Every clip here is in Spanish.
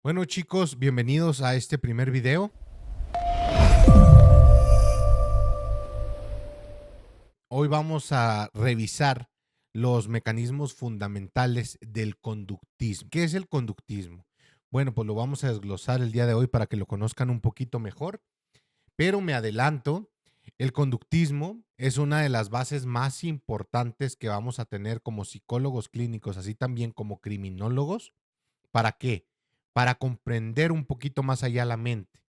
Bueno chicos, bienvenidos a este primer video. Hoy vamos a revisar los mecanismos fundamentales del conductismo. ¿Qué es el conductismo? Bueno, pues lo vamos a desglosar el día de hoy para que lo conozcan un poquito mejor, pero me adelanto, el conductismo es una de las bases más importantes que vamos a tener como psicólogos clínicos, así también como criminólogos. ¿Para qué? Para comprender un poquito más allá la mente.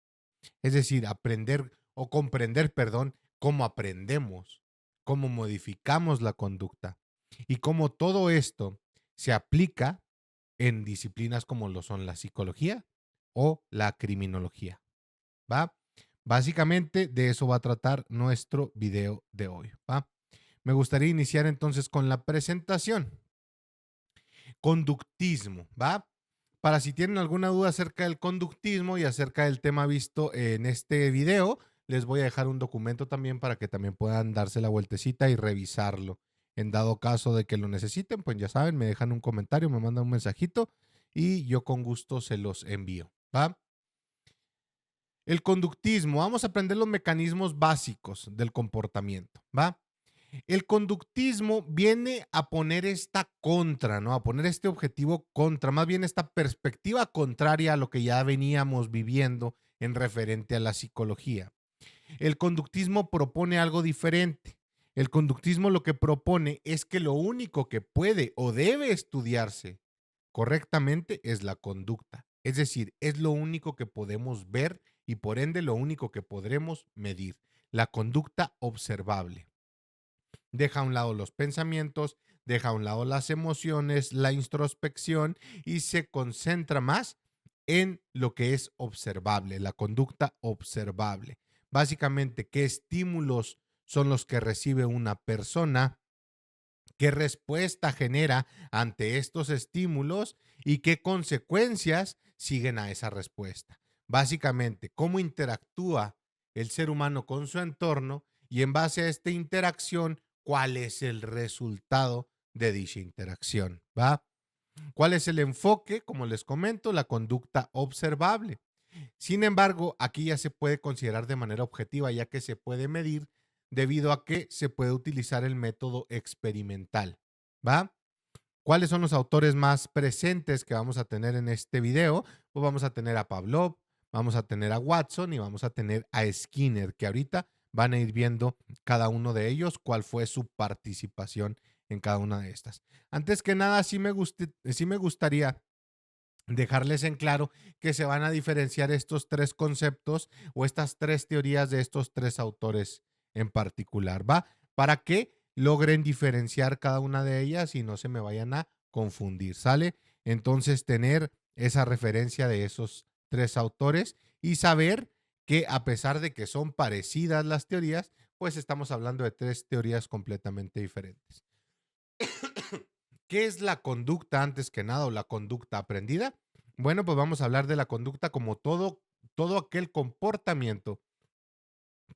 Es decir, aprender o comprender, perdón, cómo aprendemos, cómo modificamos la conducta y cómo todo esto se aplica en disciplinas como lo son la psicología o la criminología. ¿Va? Básicamente de eso va a tratar nuestro video de hoy. ¿Va? Me gustaría iniciar entonces con la presentación. Conductismo, ¿va? Para si tienen alguna duda acerca del conductismo y acerca del tema visto en este video, les voy a dejar un documento también para que también puedan darse la vueltecita y revisarlo. En dado caso de que lo necesiten, pues ya saben, me dejan un comentario, me mandan un mensajito y yo con gusto se los envío, ¿va? El conductismo, vamos a aprender los mecanismos básicos del comportamiento, ¿va? El conductismo viene a poner esta contra, ¿no? A poner este objetivo contra, más bien esta perspectiva contraria a lo que ya veníamos viviendo en referente a la psicología. El conductismo propone algo diferente. El conductismo lo que propone es que lo único que puede o debe estudiarse correctamente es la conducta. Es decir, es lo único que podemos ver y por ende lo único que podremos medir, la conducta observable. Deja a un lado los pensamientos, deja a un lado las emociones, la introspección y se concentra más en lo que es observable, la conducta observable. Básicamente, qué estímulos son los que recibe una persona, qué respuesta genera ante estos estímulos y qué consecuencias siguen a esa respuesta. Básicamente, cómo interactúa el ser humano con su entorno y en base a esta interacción, cuál es el resultado de dicha interacción, ¿va? ¿Cuál es el enfoque? Como les comento, la conducta observable. Sin embargo, aquí ya se puede considerar de manera objetiva, ya que se puede medir debido a que se puede utilizar el método experimental, ¿va? ¿Cuáles son los autores más presentes que vamos a tener en este video? Pues vamos a tener a Pavlov, vamos a tener a Watson y vamos a tener a Skinner, que ahorita van a ir viendo cada uno de ellos cuál fue su participación en cada una de estas. Antes que nada, sí me gustaría dejarles en claro que se van a diferenciar estos tres conceptos o estas tres teorías de estos tres autores en particular, ¿va? Para que logren diferenciar cada una de ellas y no se me vayan a confundir, ¿sale? Entonces, tener esa referencia de esos tres autores y saber que a pesar de que son parecidas las teorías, pues estamos hablando de tres teorías completamente diferentes. ¿Qué es la conducta antes que nada o la conducta aprendida? Bueno, pues vamos a hablar de la conducta como todo aquel comportamiento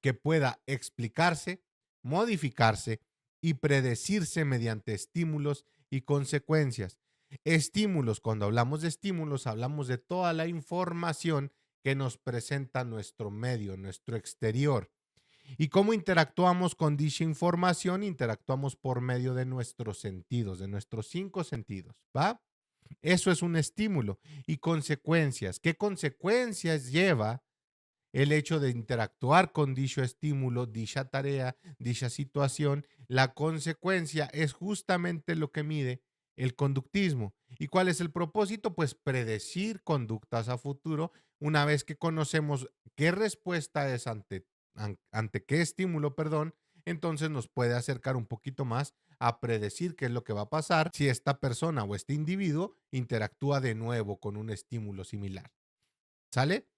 que pueda explicarse, modificarse y predecirse mediante estímulos y consecuencias. Estímulos, cuando hablamos de estímulos, hablamos de toda la información que nos presenta nuestro medio, nuestro exterior. ¿Y cómo interactuamos con dicha información? Interactuamos por medio de nuestros sentidos, de nuestros cinco sentidos, ¿va? Eso es un estímulo. Y consecuencias. ¿Qué consecuencias lleva el hecho de interactuar con dicho estímulo, dicha tarea, dicha situación? La consecuencia es justamente lo que mide el conductismo. ¿Y cuál es el propósito? Pues predecir conductas a futuro una vez que conocemos qué respuesta es ante qué estímulo, perdón, entonces nos puede acercar un poquito más a predecir qué es lo que va a pasar si esta persona o este individuo interactúa de nuevo con un estímulo similar. ¿Sale?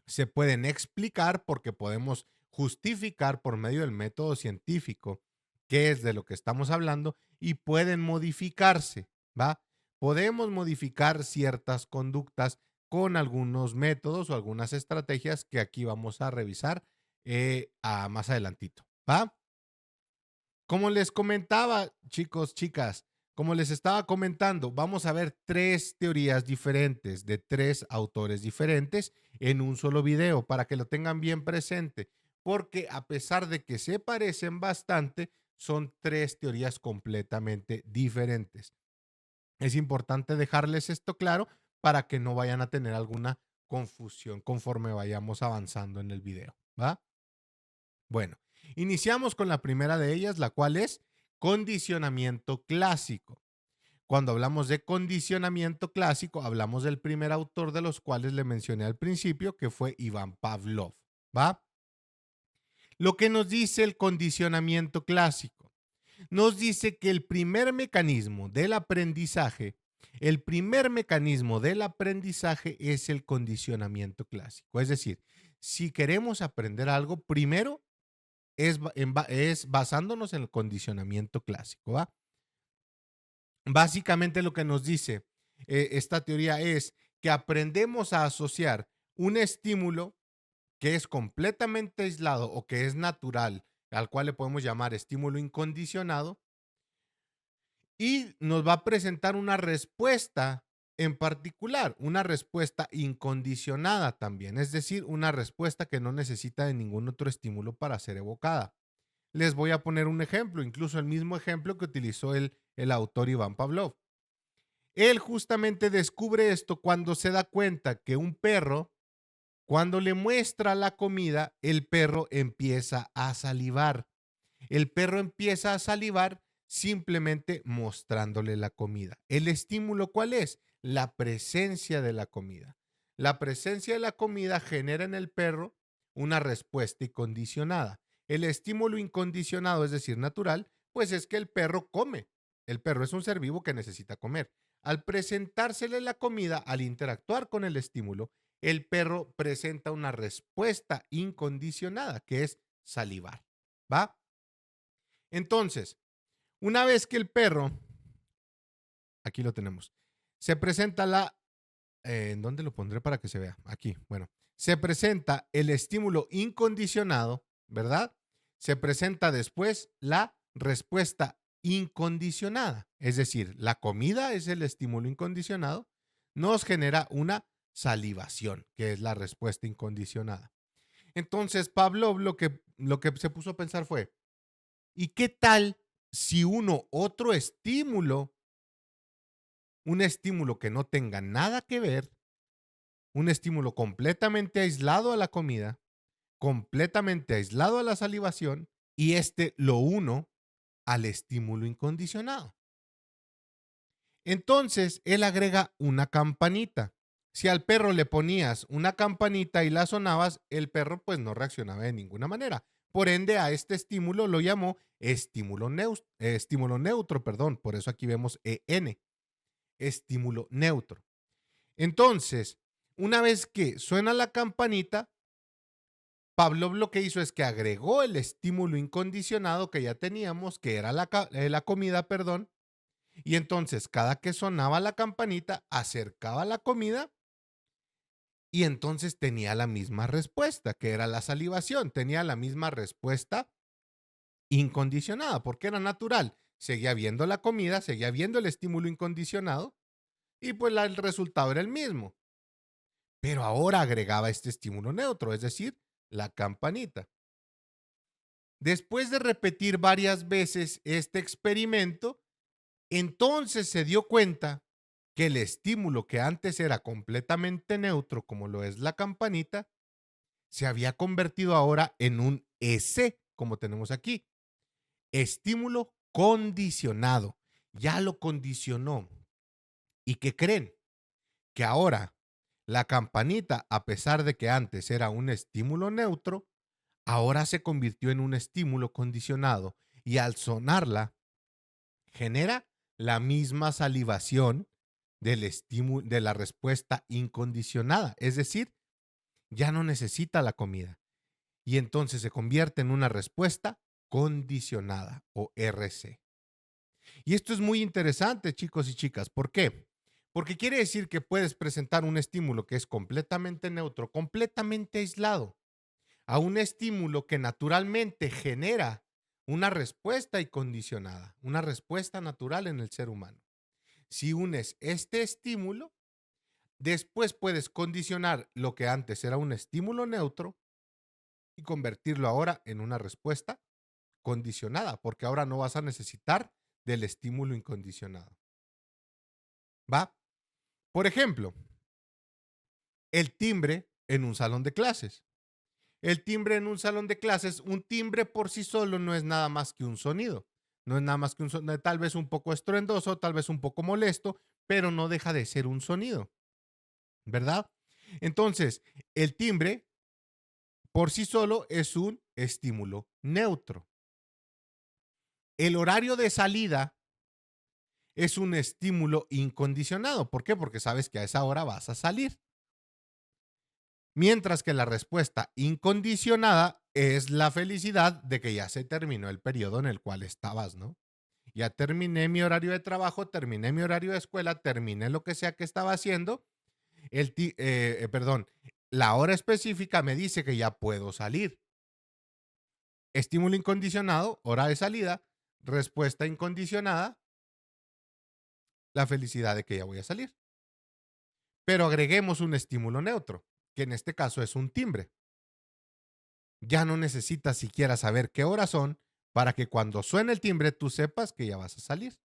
Se pueden explicar porque podemos justificar por medio del método científico qué es de lo que estamos hablando y pueden modificarse, ¿va? Podemos modificar ciertas conductas con algunos métodos o algunas estrategias que aquí vamos a revisar más adelantito, ¿va? Como les comentaba, chicos, chicas, Como les estaba comentando, vamos a ver 3 teorías diferentes de 3 autores diferentes en un solo video para que lo tengan bien presente, porque a pesar de que se parecen bastante, son 3 teorías completamente diferentes. Es importante dejarles esto claro para que no vayan a tener alguna confusión conforme vayamos avanzando en el video, ¿va? Bueno, iniciamos con la primera de ellas, la cual es condicionamiento clásico. Cuando hablamos de condicionamiento clásico, hablamos del primer autor de los cuales le mencioné al principio, que fue Iván Pavlov, ¿va? Lo que nos dice el condicionamiento clásico, nos dice que el primer mecanismo del aprendizaje es el condicionamiento clásico. Es decir, si queremos aprender algo, primero es basándonos en el condicionamiento clásico, ¿va? Básicamente lo que nos dice esta teoría es que aprendemos a asociar un estímulo que es completamente aislado o que es natural, al cual le podemos llamar estímulo incondicionado, y nos va a presentar una respuesta en particular, una respuesta incondicionada también, es decir, una respuesta que no necesita de ningún otro estímulo para ser evocada. Les voy a poner un ejemplo, incluso el mismo ejemplo que utilizó el autor Iván Pavlov. Él justamente descubre esto cuando se da cuenta que un perro, cuando le muestra la comida, el perro empieza a salivar. El perro empieza a salivar simplemente mostrándole la comida. ¿El estímulo cuál es? La presencia de la comida. La presencia de la comida genera en el perro una respuesta incondicionada. El estímulo incondicionado, es decir, natural, pues es que el perro come. El perro es un ser vivo que necesita comer. Al presentársele la comida, al interactuar con el estímulo, el perro presenta una respuesta incondicionada, que es salivar. ¿Va? Entonces, una vez que el perro, aquí lo tenemos, se presenta ¿en dónde lo pondré para que se vea? Aquí, bueno, se presenta el estímulo incondicionado, ¿verdad? Se presenta después la respuesta incondicionada, es decir, la comida es el estímulo incondicionado, nos genera una salivación, que es la respuesta incondicionada. Entonces, Pavlov lo que se puso a pensar fue, ¿y qué tal si uno otro estímulo, un estímulo que no tenga nada que ver, un estímulo completamente aislado a la comida, completamente aislado a la salivación, y lo uno al estímulo incondicionado? Entonces, él agrega una campanita. Si al perro le ponías una campanita y la sonabas, el perro pues no reaccionaba de ninguna manera. Por ende, a este estímulo lo llamó estímulo neutro, perdón. Por eso aquí vemos EN, estímulo neutro. Entonces, una vez que suena la campanita, Pavlov lo que hizo es que agregó el estímulo incondicionado que ya teníamos, que era la comida, perdón, y entonces cada que sonaba la campanita, acercaba la comida y entonces tenía la misma respuesta, que era la salivación, tenía la misma respuesta incondicionada, porque era natural. Seguía viendo la comida, seguía viendo el estímulo incondicionado y pues el resultado era el mismo. Pero ahora agregaba este estímulo neutro, es decir, la campanita. Después de repetir varias veces este experimento, entonces se dio cuenta que el estímulo que antes era completamente neutro, como lo es la campanita, se había convertido ahora en un EC, como tenemos aquí. Estímulo condicionado. Ya lo condicionó. ¿Y qué creen? Que ahora la campanita, a pesar de que antes era un estímulo neutro, ahora se convirtió en un estímulo condicionado y al sonarla genera la misma salivación del estímulo de la respuesta incondicionada, es decir, ya no necesita la comida y entonces se convierte en una respuesta condicionada o RC. Y esto es muy interesante, chicos y chicas. ¿Por qué? Porque quiere decir que puedes presentar un estímulo que es completamente neutro, completamente aislado, a un estímulo que naturalmente genera una respuesta incondicionada, una respuesta natural en el ser humano. Si unes este estímulo, después puedes condicionar lo que antes era un estímulo neutro y convertirlo ahora en una respuesta condicionada, porque ahora no vas a necesitar del estímulo incondicionado. ¿Va? Por ejemplo, el timbre en un salón de clases. El timbre en un salón de clases, un timbre por sí solo no es nada más que un sonido. No es nada más que un sonido, tal vez un poco estruendoso, tal vez un poco molesto, pero no deja de ser un sonido, ¿verdad? Entonces, el timbre por sí solo es un estímulo neutro. El horario de salida es un estímulo incondicionado. ¿Por qué? Porque sabes que a esa hora vas a salir. Mientras que la respuesta incondicionada es la felicidad de que ya se terminó el periodo en el cual estabas, ¿no? Ya terminé mi horario de trabajo, terminé mi horario de escuela, terminé lo que sea que estaba haciendo. Perdón, la hora específica me dice que ya puedo salir. Estímulo incondicionado, hora de salida, respuesta incondicionada, la felicidad de que ya voy a salir. Pero agreguemos un estímulo neutro, que en este caso es un timbre. Ya no necesitas siquiera saber qué horas son para que cuando suene el timbre tú sepas que ya vas a salir.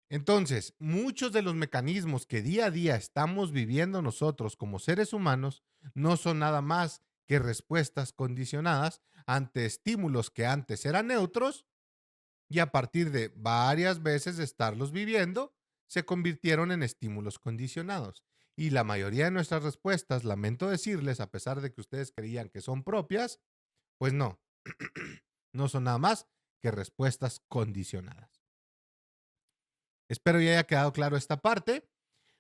Entonces, muchos de los mecanismos que día a día estamos viviendo nosotros como seres humanos no son nada más que respuestas condicionadas ante estímulos que antes eran neutros y a partir de varias veces de estarlos viviendo, se convirtieron en estímulos condicionados. Y la mayoría de nuestras respuestas, lamento decirles, a pesar de que ustedes creían que son propias, pues no, no son nada más que respuestas condicionadas. Espero ya haya quedado claro esta parte.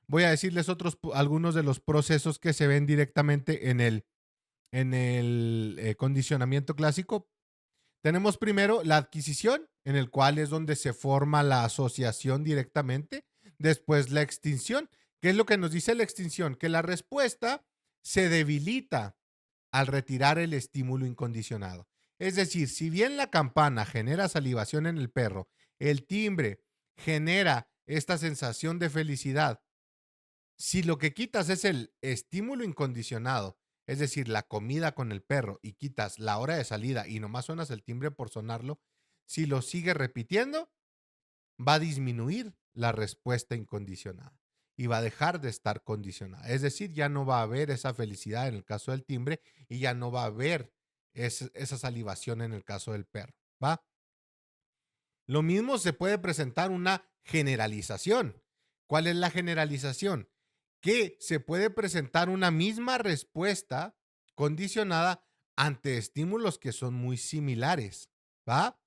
Voy a decirles algunos de los procesos que se ven directamente en el condicionamiento clásico. Tenemos primero la adquisición, en el cual es donde se forma la asociación directamente. Después la extinción. ¿Qué es lo que nos dice la extinción? Que la respuesta se debilita al retirar el estímulo incondicionado. Es decir, si bien la campana genera salivación en el perro, el timbre genera esta sensación de felicidad, si lo que quitas es el estímulo incondicionado, es decir, la comida con el perro, y quitas la hora de salida y nomás suenas el timbre por sonarlo, si lo sigues repitiendo, va a disminuir la respuesta incondicionada y va a dejar de estar condicionada. Es decir, ya no va a haber esa felicidad en el caso del timbre y ya no va a haber esa salivación en el caso del perro, ¿va? Lo mismo se puede presentar una generalización. ¿Cuál es la generalización? Que se puede presentar una misma respuesta condicionada ante estímulos que son muy similares, ¿va?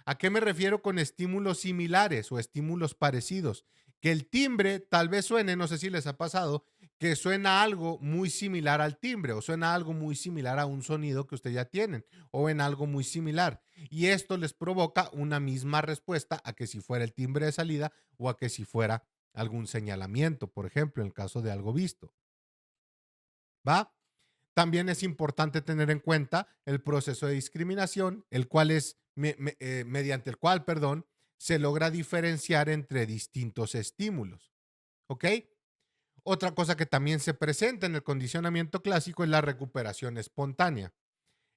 ¿A qué me refiero con estímulos similares o estímulos parecidos? Que el timbre tal vez suene, no sé si les ha pasado, que suena algo muy similar al timbre o suena algo muy similar a un sonido que ustedes ya tienen o en algo muy similar. Y esto les provoca una misma respuesta a que si fuera el timbre de salida o a que si fuera algún señalamiento, por ejemplo, en el caso de algo visto. ¿Va? También es importante tener en cuenta el proceso de discriminación, el cual es mediante el cual, perdón, se logra diferenciar entre distintos estímulos. ¿Ok? Otra cosa que también se presenta en el condicionamiento clásico es la recuperación espontánea.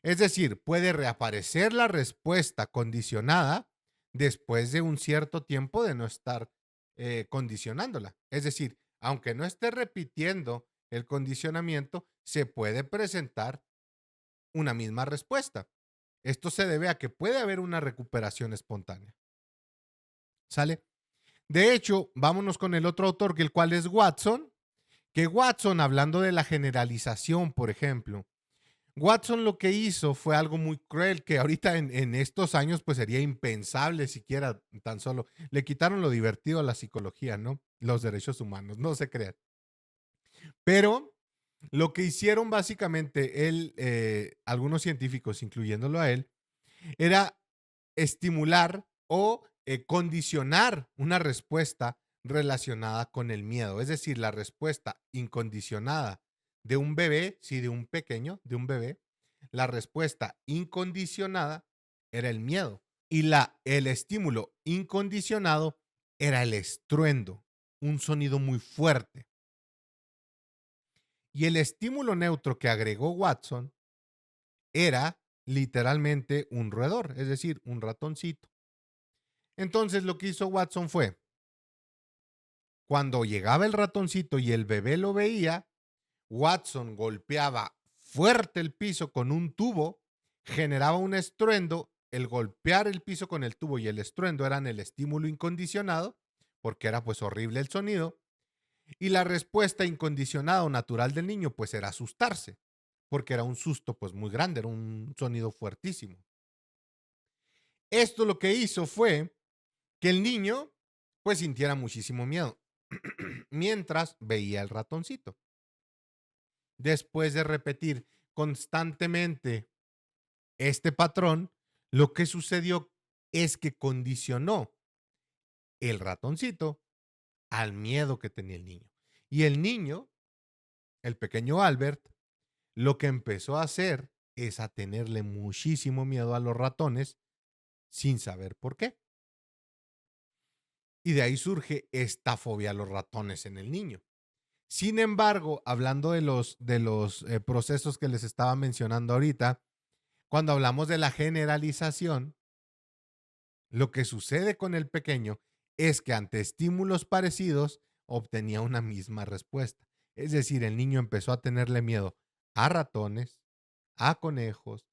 Es decir, puede reaparecer la respuesta condicionada después de un cierto tiempo de no estar condicionándola. Es decir, aunque no esté repitiendo el condicionamiento, se puede presentar una misma respuesta. Esto se debe a que puede haber una recuperación espontánea. ¿Sale? De hecho, vámonos con el otro autor, que el cual es Watson, que Watson, hablando de la generalización, por ejemplo, Watson lo que hizo fue algo muy cruel que ahorita en estos años pues sería impensable siquiera tan solo. Le quitaron lo divertido a la psicología, ¿no? Los derechos humanos, no se crean. Pero lo que hicieron básicamente él, algunos científicos, incluyéndolo a él, era estimular o condicionar una respuesta relacionada con el miedo. Es decir, la respuesta incondicionada de un bebé, sí, de un pequeño, de un bebé, la respuesta incondicionada era el miedo. Y el estímulo incondicionado era el estruendo, un sonido muy fuerte. Y el estímulo neutro que agregó Watson era literalmente un roedor, es decir, un ratoncito. Entonces lo que hizo Watson fue, cuando llegaba el ratoncito y el bebé lo veía, Watson golpeaba fuerte el piso con un tubo, generaba un estruendo, el golpear el piso con el tubo y el estruendo eran el estímulo incondicionado, porque era pues horrible el sonido, y la respuesta incondicionada o natural del niño pues era asustarse, porque era un susto pues muy grande, era un sonido fuertísimo. Esto lo que hizo fue que el niño pues sintiera muchísimo miedo mientras veía el ratoncito. Después de repetir constantemente este patrón, lo que sucedió es que condicionó el ratoncito al miedo que tenía el niño. Y el niño, el pequeño Albert, lo que empezó a hacer es a tenerle muchísimo miedo a los ratones sin saber por qué. Y de ahí surge esta fobia a los ratones en el niño. Sin embargo, hablando de los procesos que les estaba mencionando ahorita, cuando hablamos de la generalización, lo que sucede con el pequeño es que ante estímulos parecidos obtenía una misma respuesta. Es decir, el niño empezó a tenerle miedo a ratones, a conejos,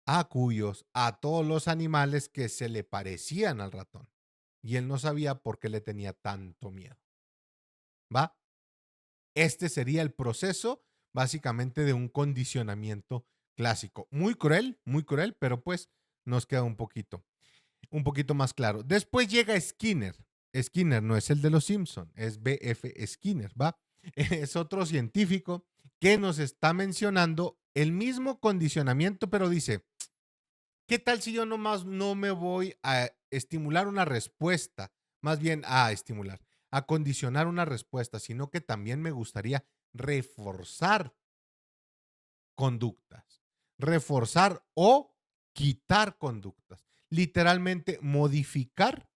a cuyos, a todos los animales que se le parecían al ratón. Y él no sabía por qué le tenía tanto miedo. ¿Va? Este sería el proceso básicamente de un condicionamiento clásico. Muy cruel, pero pues nos queda un poquito más claro. Después llega Skinner. Skinner no es el de los Simpson, es B.F. Skinner, ¿va? Es otro científico que nos está mencionando el mismo condicionamiento, pero dice, ¿qué tal si yo nomás no me voy a estimular una respuesta? Más bien a estimular, a condicionar una respuesta, sino que también me gustaría reforzar conductas, reforzar o quitar conductas, literalmente modificar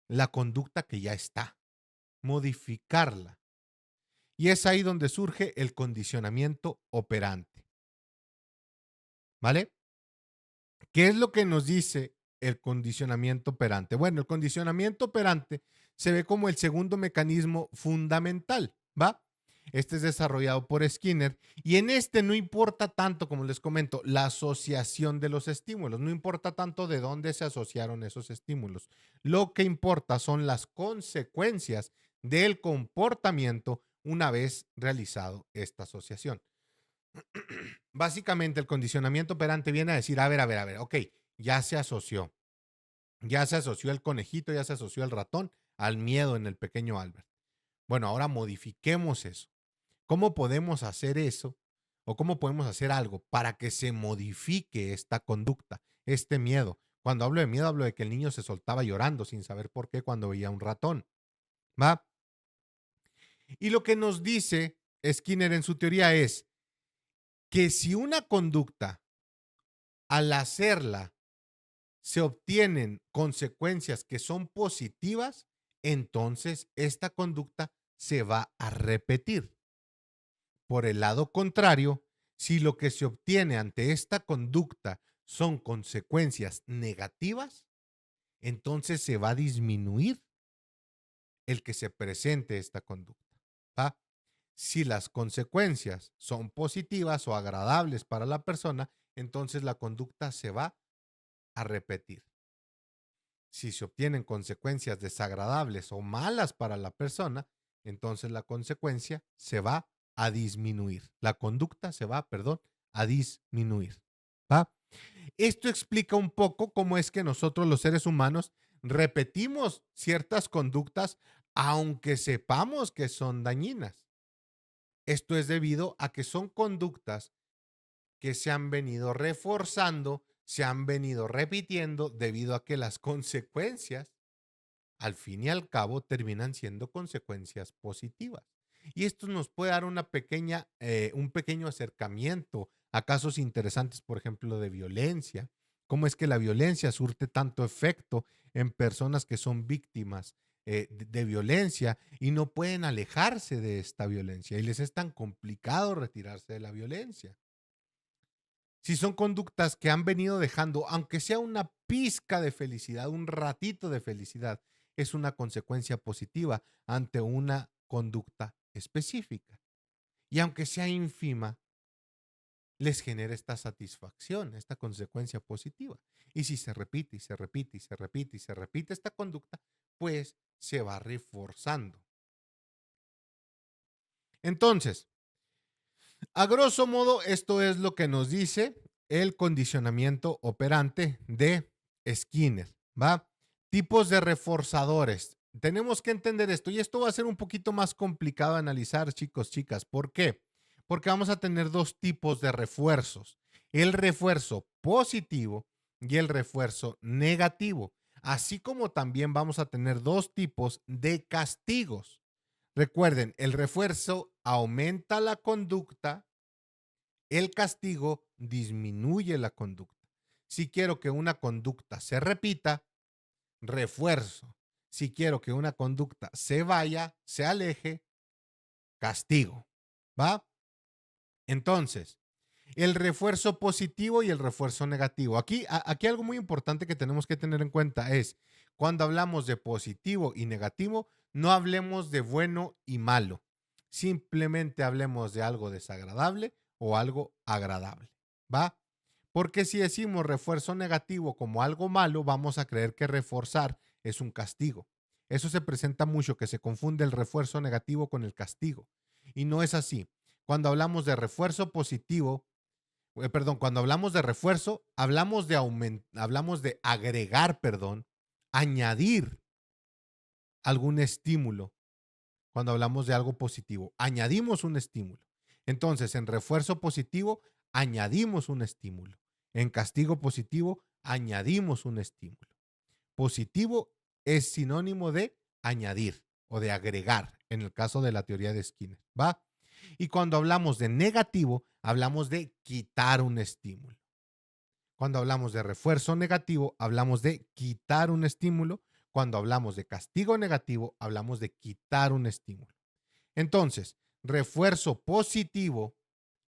la conducta que ya está, modificarla. Y es ahí donde surge el condicionamiento operante. ¿Vale? ¿Qué es lo que nos dice el condicionamiento operante? Bueno, el condicionamiento operante se ve como el segundo mecanismo fundamental, ¿va? Este es desarrollado por Skinner y en este no importa tanto, como les comento, la asociación de los estímulos, no importa tanto de dónde se asociaron esos estímulos. Lo que importa son las consecuencias del comportamiento una vez realizado esta asociación. Básicamente el condicionamiento operante viene a decir, a ver, ok, ya se asoció. Ya se asoció el conejito, ya se asoció el ratón al miedo en el pequeño Albert. Bueno, ahora modifiquemos eso. ¿Cómo podemos hacer eso? ¿O cómo podemos hacer algo para que se modifique esta conducta, este miedo? Cuando hablo de miedo, hablo de que el niño se soltaba llorando sin saber por qué cuando veía un ratón. ¿Va? Y lo que nos dice Skinner en su teoría es que si una conducta, al hacerla, se obtienen consecuencias que son positivas, entonces esta conducta se va a repetir. Por el lado contrario, si lo que se obtiene ante esta conducta son consecuencias negativas, entonces se va a disminuir el que se presente esta conducta. ¿Va? Si las consecuencias son positivas o agradables para la persona, entonces la conducta se va a repetir. Si se obtienen consecuencias desagradables o malas para la persona, entonces la consecuencia se va a disminuir. La conducta se va, perdón, a disminuir. ¿Va? Esto explica un poco cómo es que nosotros los seres humanos repetimos ciertas conductas aunque sepamos que son dañinas. Esto es debido a que son conductas que se han venido reforzando, se han venido repitiendo debido a que las consecuencias, al fin y al cabo, terminan siendo consecuencias positivas. Y esto nos puede dar un pequeño acercamiento a casos interesantes, por ejemplo, de violencia, cómo es que la violencia surte tanto efecto en personas que son víctimas de violencia y no pueden alejarse de esta violencia y les es tan complicado retirarse de la violencia. Si son conductas que han venido dejando, aunque sea una pizca de felicidad, un ratito de felicidad, es una consecuencia positiva ante una conducta específica. Y aunque sea ínfima, les genera esta satisfacción, esta consecuencia positiva. Y si se repite y se repite y se repite y se repite esta conducta, pues se va reforzando. Entonces, a grosso modo, esto es lo que nos dice el condicionamiento operante de Skinner, ¿va? Tipos de reforzadores. Tenemos que entender esto y esto va a ser un poquito más complicado de analizar, chicos, chicas. ¿Por qué? Porque vamos a tener dos tipos de refuerzos. El refuerzo positivo y el refuerzo negativo. Así como también vamos a tener dos tipos de castigos. Recuerden, el refuerzo aumenta la conducta, el castigo disminuye la conducta. Si quiero que una conducta se repita, refuerzo. Si quiero que una conducta se vaya, se aleje, castigo. ¿Va? Entonces, el refuerzo positivo y el refuerzo negativo. Aquí algo muy importante que tenemos que tener en cuenta es, cuando hablamos de positivo y negativo, no hablemos de bueno y malo. Simplemente hablemos de algo desagradable o algo agradable. ¿Va? Porque si decimos refuerzo negativo como algo malo, vamos a creer que reforzar es un castigo. Eso se presenta mucho, que se confunde el refuerzo negativo con el castigo. Y no es así. Cuando hablamos de refuerzo positivo, cuando hablamos de refuerzo, hablamos de agregar, añadir algún estímulo. Cuando hablamos de algo positivo, añadimos un estímulo. Entonces, en refuerzo positivo, añadimos un estímulo. En castigo positivo, añadimos un estímulo. Positivo es sinónimo de añadir o de agregar, en el caso de la teoría de Skinner, ¿va? Y cuando hablamos de negativo, hablamos de quitar un estímulo. Cuando hablamos de refuerzo negativo, hablamos de quitar un estímulo. Cuando hablamos de castigo negativo, hablamos de quitar un estímulo. Entonces, refuerzo positivo,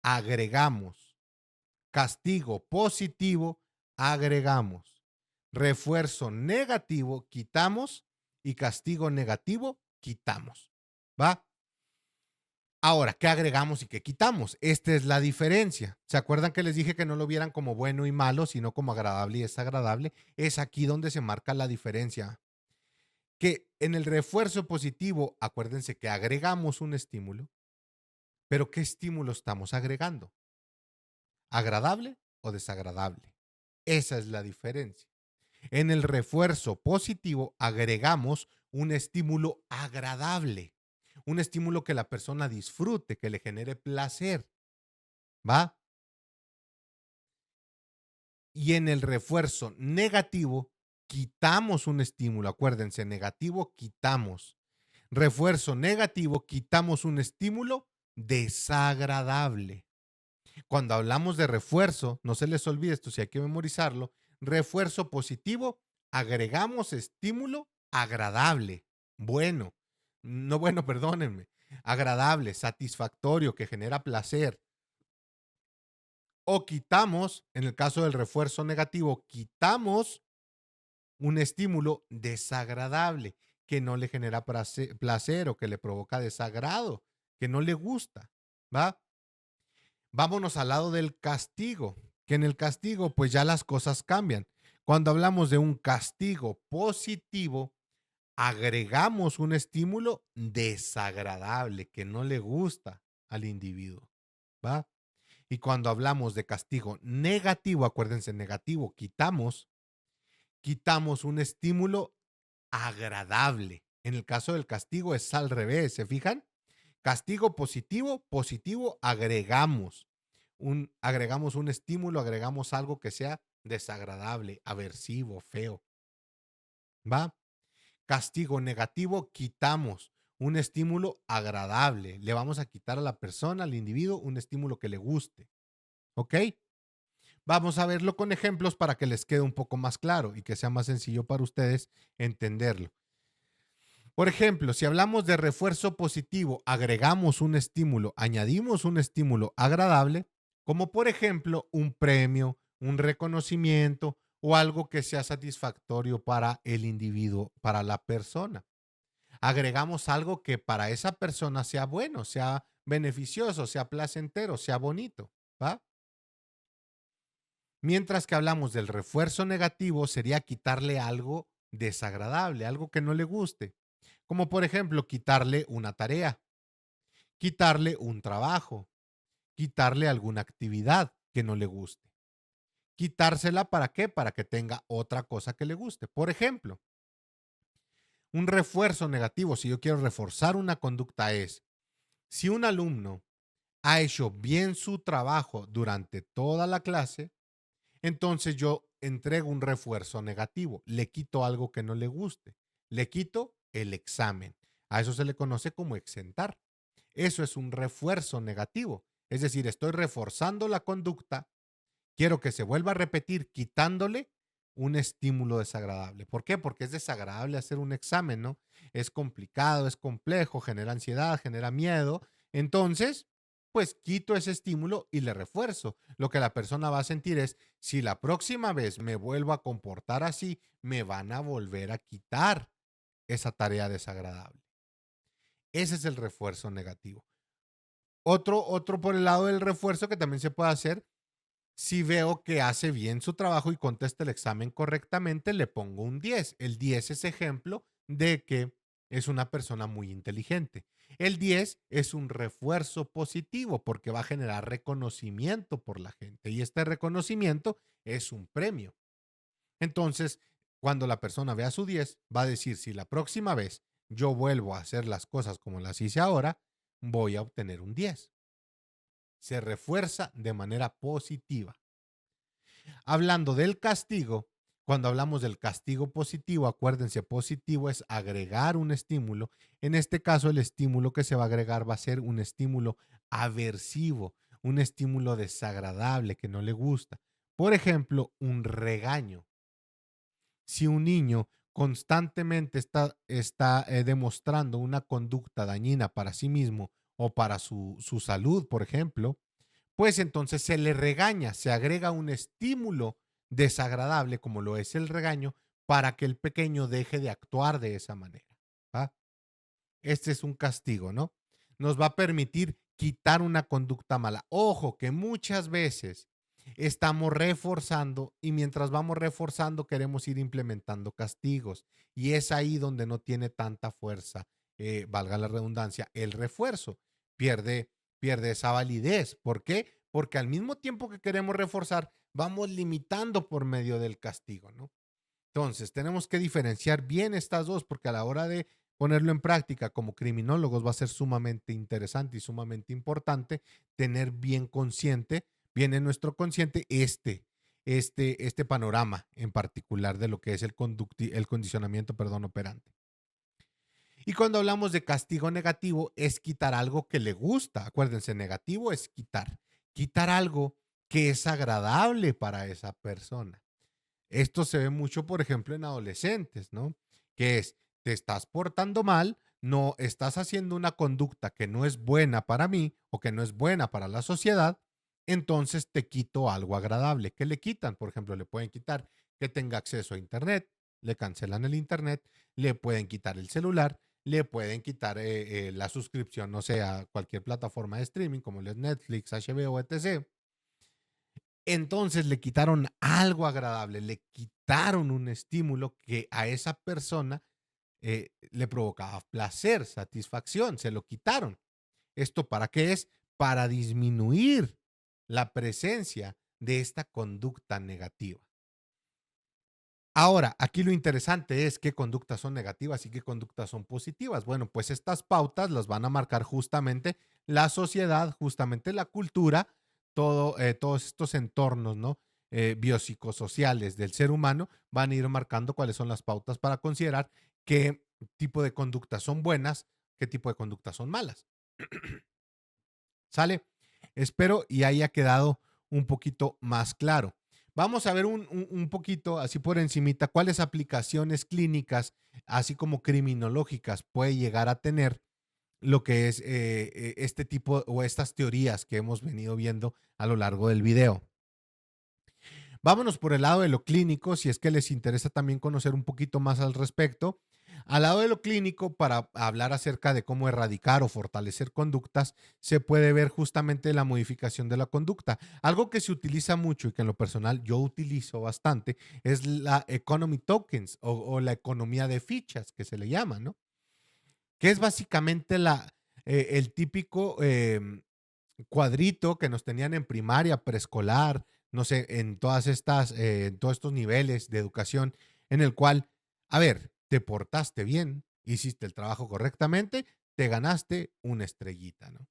agregamos. Castigo positivo, agregamos. Refuerzo negativo, quitamos. Y castigo negativo, quitamos. ¿Va? Ahora, ¿qué agregamos y qué quitamos? Esta es la diferencia. ¿Se acuerdan que les dije que no lo vieran como bueno y malo, sino como agradable y desagradable? Es aquí donde se marca la diferencia. Que en el refuerzo positivo, acuérdense que agregamos un estímulo, pero ¿qué estímulo estamos agregando? ¿Agradable o desagradable? Esa es la diferencia. En el refuerzo positivo agregamos un estímulo agradable, un estímulo que la persona disfrute, que le genere placer, ¿va? Y en el refuerzo negativo quitamos un estímulo, acuérdense, negativo quitamos. Refuerzo negativo quitamos un estímulo desagradable. Cuando hablamos de refuerzo, no se les olvide esto, si hay que memorizarlo, refuerzo positivo, agregamos estímulo agradable, bueno, no bueno, perdónenme, agradable, satisfactorio, que genera placer. O quitamos, en el caso del refuerzo negativo, quitamos un estímulo desagradable, que no le genera placer o que le provoca desagrado, que no le gusta, ¿va? Vámonos al lado del castigo, que en el castigo pues ya las cosas cambian. Cuando hablamos de un castigo positivo, agregamos un estímulo desagradable que no le gusta al individuo, ¿va? Y cuando hablamos de castigo negativo, acuérdense, negativo, quitamos un estímulo agradable. En el caso del castigo es al revés, ¿se fijan? Castigo positivo, positivo, agregamos un estímulo, agregamos algo que sea desagradable, aversivo, feo. ¿Va? Castigo negativo, quitamos un estímulo agradable. Le vamos a quitar a la persona, al individuo, un estímulo que le guste. ¿Ok? Vamos a verlo con ejemplos para que les quede un poco más claro y que sea más sencillo para ustedes entenderlo. Por ejemplo, si hablamos de refuerzo positivo, agregamos un estímulo, añadimos un estímulo agradable, como por ejemplo un premio, un reconocimiento o algo que sea satisfactorio para el individuo, para la persona. Agregamos algo que para esa persona sea bueno, sea beneficioso, sea placentero, sea bonito, ¿va? Mientras que hablamos del refuerzo negativo, sería quitarle algo desagradable, algo que no le guste, como por ejemplo quitarle una tarea, quitarle un trabajo, quitarle alguna actividad que no le guste. Quitársela para qué? Para que tenga otra cosa que le guste. Por ejemplo, un refuerzo negativo, si yo quiero reforzar una conducta es, si un alumno ha hecho bien su trabajo durante toda la clase, entonces yo entrego un refuerzo negativo, le quito algo que no le guste, le quito el examen. A eso se le conoce como exentar. Eso es un refuerzo negativo. Es decir, estoy reforzando la conducta, quiero que se vuelva a repetir quitándole un estímulo desagradable. ¿Por qué? Porque es desagradable hacer un examen, ¿no? Es complicado, es complejo, genera ansiedad, genera miedo. Entonces, pues quito ese estímulo y le refuerzo. Lo que la persona va a sentir es, si la próxima vez me vuelvo a comportar así, me van a volver a quitar esa tarea desagradable. Ese es el refuerzo negativo. Otro por el lado del refuerzo que también se puede hacer, si veo que hace bien su trabajo y contesta el examen correctamente, le pongo un 10. El 10 es ejemplo de que es una persona muy inteligente. El 10 es un refuerzo positivo porque va a generar reconocimiento por la gente y este reconocimiento es un premio. Entonces, cuando la persona vea su 10, va a decir, si la próxima vez yo vuelvo a hacer las cosas como las hice ahora, voy a obtener un 10. Se refuerza de manera positiva. Hablando del castigo, cuando hablamos del castigo positivo, acuérdense, positivo es agregar un estímulo. En este caso, el estímulo que se va a agregar va a ser un estímulo aversivo, un estímulo desagradable que no le gusta. Por ejemplo, un regaño. Si un niño constantemente está demostrando una conducta dañina para sí mismo o para su salud, por ejemplo, pues entonces se le regaña, se agrega un estímulo desagradable como lo es el regaño para que el pequeño deje de actuar de esa manera. ¿Va? Este es un castigo, ¿no? Nos va a permitir quitar una conducta mala. Ojo, que muchas veces estamos reforzando y mientras vamos reforzando queremos ir implementando castigos y es ahí donde no tiene tanta fuerza, valga la redundancia, el refuerzo. Pierde, pierde esa validez. ¿Por qué? Porque al mismo tiempo que queremos reforzar, vamos limitando por medio del castigo, ¿no? Entonces, tenemos que diferenciar bien estas dos porque a la hora de ponerlo en práctica como criminólogos va a ser sumamente interesante y sumamente importante tener bien consciente, bien en nuestro consciente este panorama en particular de lo que es el condicionamiento, perdón, operante. Y cuando hablamos de castigo negativo es quitar algo que le gusta. Acuérdense, negativo es quitar. Quitar algo que es agradable para esa persona. Esto se ve mucho, por ejemplo, en adolescentes, ¿no? Que es, te estás portando mal, no estás haciendo una conducta que no es buena para mí o que no es buena para la sociedad, entonces te quito algo agradable. ¿Qué le quitan? Por ejemplo, le pueden quitar que tenga acceso a Internet, le cancelan el Internet, le pueden quitar el celular, le pueden quitar la suscripción, no sé, a cualquier plataforma de streaming como es Netflix, HBO, etc. Entonces le quitaron algo agradable, le quitaron un estímulo que a esa persona le provocaba placer, satisfacción, se lo quitaron. ¿Esto para qué es? Para disminuir la presencia de esta conducta negativa. Ahora, aquí lo interesante es qué conductas son negativas y qué conductas son positivas. Bueno, pues estas pautas las van a marcar justamente la sociedad, justamente la cultura, todos estos entornos, ¿no? Biopsicosociales del ser humano van a ir marcando cuáles son las pautas para considerar qué tipo de conductas son buenas, qué tipo de conductas son malas. ¿Sale? Espero y haya quedado un poquito más claro. Vamos a ver un poquito, así por encimita, cuáles aplicaciones clínicas, así como criminológicas, puede llegar a tener lo que es este tipo o estas teorías que hemos venido viendo a lo largo del video. Vámonos por el lado de lo clínico, si es que les interesa también conocer un poquito más al respecto. Al lado de lo clínico, para hablar acerca de cómo erradicar o fortalecer conductas, se puede ver justamente la modificación de la conducta. Algo que se utiliza mucho y que en lo personal yo utilizo bastante es la economy tokens o la economía de fichas, que se le llama, ¿no? Que es básicamente el típico cuadrito que nos tenían en primaria, preescolar, no sé, en todos estos niveles de educación, en el cual, a ver, te portaste bien, hiciste el trabajo correctamente, te ganaste una estrellita, ¿no?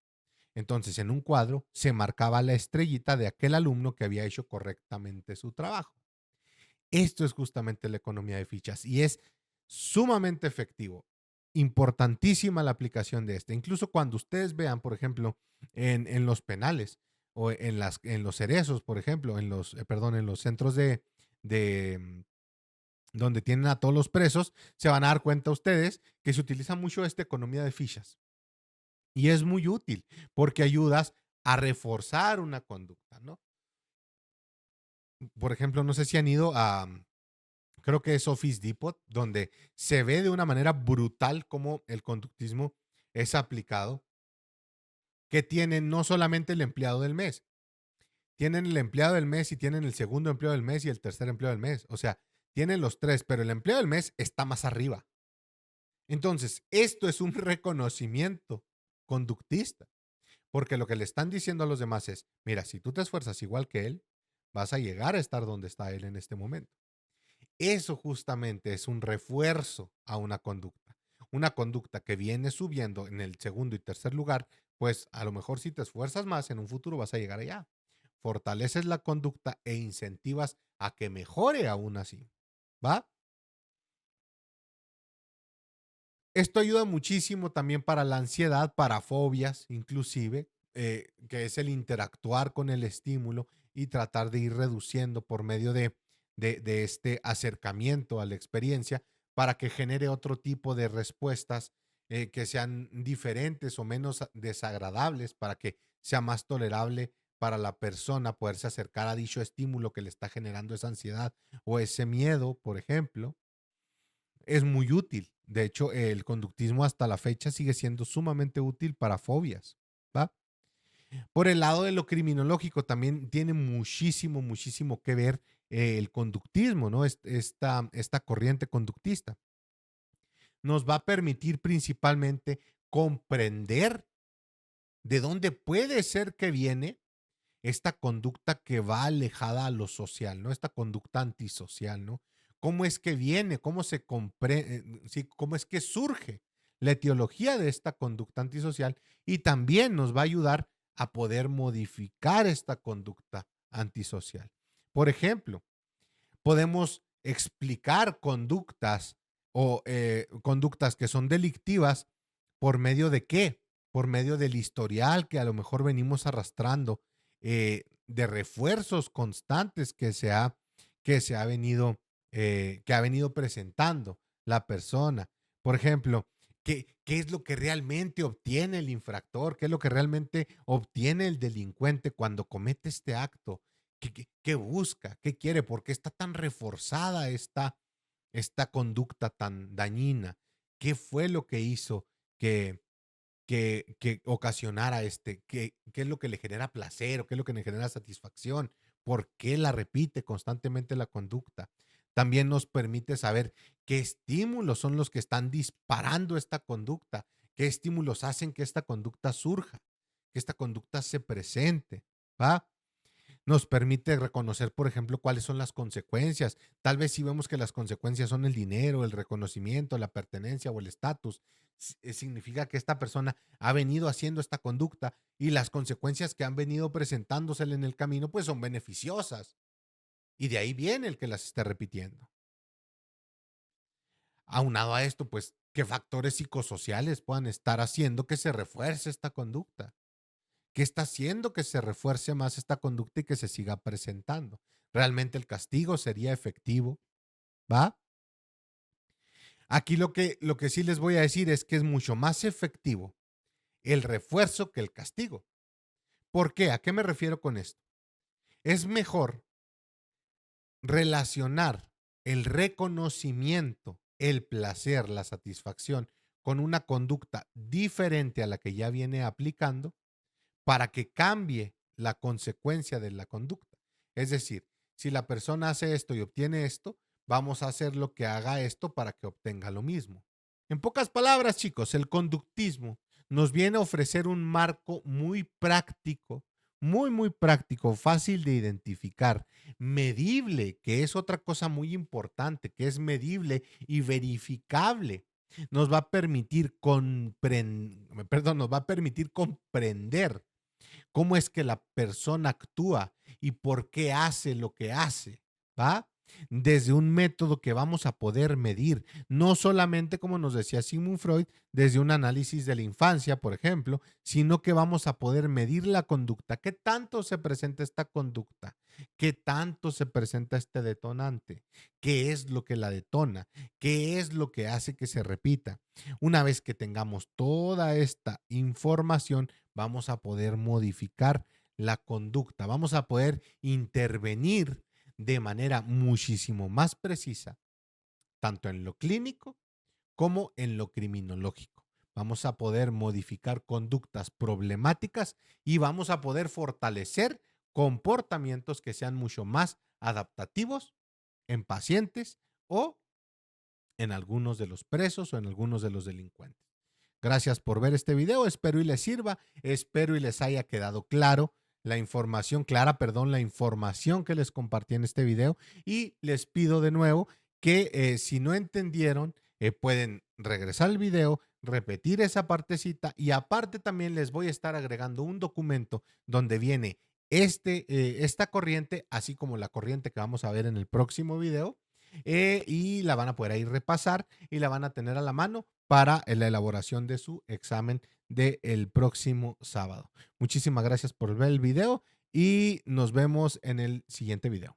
Entonces, en un cuadro se marcaba la estrellita de aquel alumno que había hecho correctamente su trabajo. Esto es justamente la economía de fichas y es sumamente efectivo. Importantísima la aplicación de este. Incluso cuando ustedes vean, por ejemplo, en los penales o en los cerezos, por ejemplo, perdón, en los centros de donde tienen a todos los presos, se van a dar cuenta ustedes que se utiliza mucho esta economía de fichas. Y es muy útil porque ayudas a reforzar una conducta, ¿no? Por ejemplo, no sé si han ido creo que es Office Depot, donde se ve de una manera brutal cómo el conductismo es aplicado, que tienen no solamente el empleado del mes, tienen el empleado del mes y tienen el segundo empleado del mes y el tercer empleado del mes. O sea, tienen los tres, pero el empleado del mes está más arriba. Entonces, esto es un reconocimiento conductista, porque lo que le están diciendo a los demás es, mira, si tú te esfuerzas igual que él, vas a llegar a estar donde está él en este momento. Eso justamente es un refuerzo a una conducta. Una conducta que viene subiendo en el segundo y tercer lugar, pues a lo mejor si te esfuerzas más, en un futuro vas a llegar allá. Fortaleces la conducta e incentivas a que mejore aún así. ¿Va? Esto ayuda muchísimo también para la ansiedad, para fobias inclusive, que es el interactuar con el estímulo y tratar de ir reduciendo por medio de este acercamiento a la experiencia para que genere otro tipo de respuestas que sean diferentes o menos desagradables, para que sea más tolerable para la persona poderse acercar a dicho estímulo que le está generando esa ansiedad o ese miedo, por ejemplo. Es muy útil. De hecho, el conductismo hasta la fecha sigue siendo sumamente útil para fobias, ¿va? Por el lado de lo criminológico también tiene muchísimo, muchísimo que ver el conductismo, ¿no? Esta corriente conductista. Nos va a permitir principalmente comprender de dónde puede ser que viene esta conducta que va alejada a lo social, ¿no? Esta conducta antisocial, ¿no? ¿Cómo es que viene? ¿Cómo se comprende? Sí, ¿cómo es que surge la etiología de esta conducta antisocial? Y también nos va a ayudar a poder modificar esta conducta antisocial. Por ejemplo, podemos explicar conductas o conductas que son delictivas por medio de qué? Por medio del historial que a lo mejor venimos arrastrando, de refuerzos constantes que ha venido presentando la persona. Por ejemplo, ¿qué es lo que realmente obtiene el infractor? ¿Qué es lo que realmente obtiene el delincuente cuando comete este acto? ¿Qué busca? ¿Qué quiere? ¿Por qué está tan reforzada esta conducta tan dañina? ¿Qué fue lo que hizo que, que ocasionara qué es lo que le genera placer o qué es lo que le genera satisfacción? ¿Por qué la repite constantemente la conducta? También nos permite saber qué estímulos son los que están disparando esta conducta, qué estímulos hacen que esta conducta surja, que esta conducta se presente, ¿va? Nos permite reconocer, por ejemplo, cuáles son las consecuencias. Tal vez si vemos que las consecuencias son el dinero, el reconocimiento, la pertenencia o el estatus, significa que esta persona ha venido haciendo esta conducta y las consecuencias que han venido presentándosele en el camino, pues son beneficiosas. Y de ahí viene el que las esté repitiendo. Aunado a esto, pues, ¿qué factores psicosociales puedan estar haciendo que se refuerce esta conducta? ¿Qué está haciendo que se refuerce más esta conducta y que se siga presentando? ¿Realmente el castigo sería efectivo? ¿Va? Aquí lo que sí les voy a decir es que es mucho más efectivo el refuerzo que el castigo. ¿Por qué? ¿A qué me refiero con esto? Es mejor relacionar el reconocimiento, el placer, la satisfacción con una conducta diferente a la que ya viene aplicando para que cambie la consecuencia de la conducta. Es decir, si la persona hace esto y obtiene esto, vamos a hacer lo que haga esto para que obtenga lo mismo. En pocas palabras, chicos, el conductismo nos viene a ofrecer un marco muy práctico, fácil de identificar, medible, que es otra cosa muy importante, que es medible y verificable. Nos va a permitir nos va a permitir comprender cómo es que la persona actúa y por qué hace lo que hace, ¿va? Desde un método que vamos a poder medir, no solamente como nos decía Sigmund Freud, desde un análisis de la infancia, por ejemplo, sino que vamos a poder medir la conducta. ¿Qué tanto se presenta esta conducta? ¿Qué tanto se presenta este detonante? ¿Qué es lo que la detona? ¿Qué es lo que hace que se repita? Una vez que tengamos toda esta información, vamos a poder modificar la conducta, vamos a poder intervenir de manera muchísimo más precisa, tanto en lo clínico como en lo criminológico. Vamos a poder modificar conductas problemáticas y vamos a poder fortalecer comportamientos que sean mucho más adaptativos en pacientes o en algunos de los presos o en algunos de los delincuentes. Gracias por ver este video, espero y les sirva, espero y les haya quedado claro la información que les compartí en este video y les pido de nuevo que si no entendieron, pueden regresar al video, repetir esa partecita y aparte también les voy a estar agregando un documento donde viene esta corriente, así como la corriente que vamos a ver en el próximo video, y la van a poder ahí repasar y la van a tener a la mano para la elaboración de su examen del próximo sábado. Muchísimas gracias por ver el video y nos vemos en el siguiente video.